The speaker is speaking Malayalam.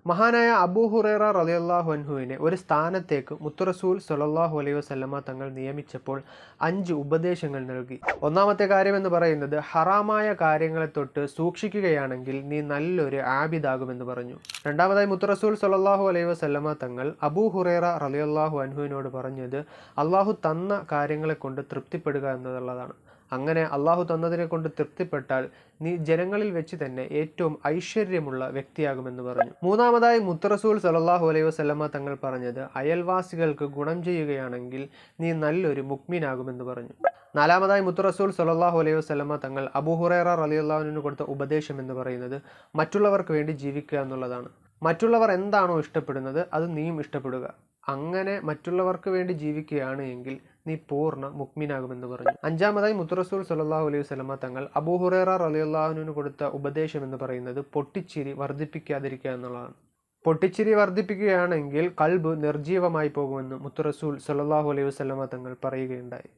മഹാനായ അബൂ ഹുറൈറ റളിയല്ലാഹു അൻഹുവിനെ ഒരു സ്ഥാനത്തേക്ക് മുത്തുറസൂൽ സ്വല്ലല്ലാഹു അലൈഹി വസല്ലമ തങ്ങൾ നിയമിച്ചപ്പോൾ 5 ഉപദേശങ്ങൾ നൽകി. ഒന്നാമത്തെ കാര്യമെന്ന് പറയുന്നത്, ഹറാമായ കാര്യങ്ങളെ തൊട്ട് സൂക്ഷിക്കുകയാണെങ്കിൽ നീ നല്ലൊരു ആബിദാകുമെന്ന് പറഞ്ഞു. രണ്ടാമതായി മുത്തുറസൂൽ സ്വല്ലല്ലാഹു അലൈഹി വസല്ലമ തങ്ങൾ അബൂ ഹുറൈറ റളിയല്ലാഹു അൻഹുവിനോട് പറഞ്ഞത്, അള്ളാഹു തന്ന കാര്യങ്ങളെ കൊണ്ട് തൃപ്തിപ്പെടുക എന്നുള്ളതാണ്. അങ്ങനെ അള്ളാഹു തന്നതിനെ കൊണ്ട് തൃപ്തിപ്പെട്ടാൽ നീ ജനങ്ങളിൽ വെച്ച് തന്നെ ഏറ്റവും ഐശ്വര്യമുള്ള വ്യക്തിയാകുമെന്ന് പറഞ്ഞു. മൂന്നാമതായി മുത്തുറസൂൽ സ്വല്ലല്ലാഹു അലൈഹി വസല്ലമ തങ്ങൾ പറഞ്ഞത്, അയൽവാസികൾക്ക് ഗുണം ചെയ്യുകയാണെങ്കിൽ നീ നല്ലൊരു മുഅ്മിനാകുമെന്ന് പറഞ്ഞു. നാലാമതായി മുത്തുറസൂൽ സ്വല്ലല്ലാഹു അലൈഹി വസല്ലമ തങ്ങൾ അബൂ ഹുറൈറ റളിയല്ലാഹു അൻഹു കൊടുത്ത ഉപദേശം എന്ന് പറയുന്നത്, മറ്റുള്ളവർക്ക് വേണ്ടി ജീവിക്കുക എന്നുള്ളതാണ്. മറ്റുള്ളവർ എന്താണോ ഇഷ്ടപ്പെടുന്നത് അത് നീയും ഇഷ്ടപ്പെടുക. അങ്ങനെ മറ്റുള്ളവർക്ക് വേണ്ടി ജീവിക്കുകയാണ് എങ്കിൽ നീ പൂർണ്ണ മുഅ്മിനാകുമെന്ന് പറഞ്ഞു. അഞ്ചാമതായി മുത്തുറസൂൽ സ്വല്ലല്ലാഹു അലൈഹി വസല്ലമ തങ്ങൾ അബൂ ഹുറൈറ റളിയല്ലാഹു അൻഹു കൊടുത്ത ഉപദേശം എന്ന് പറയുന്നത്, പൊട്ടിച്ചിരി വർദ്ധിപ്പിക്കാതിരിക്കുക എന്നുള്ളതാണ്. പൊട്ടിച്ചിരി വർദ്ധിപ്പിക്കുകയാണെങ്കിൽ ഖൽബ് നിർജീവമായി പോകുമെന്ന് മുത്തുറസൂൽ സ്വല്ലല്ലാഹു അലൈഹി വസല്ലമ തങ്ങൾ പറയുകയുണ്ടായി.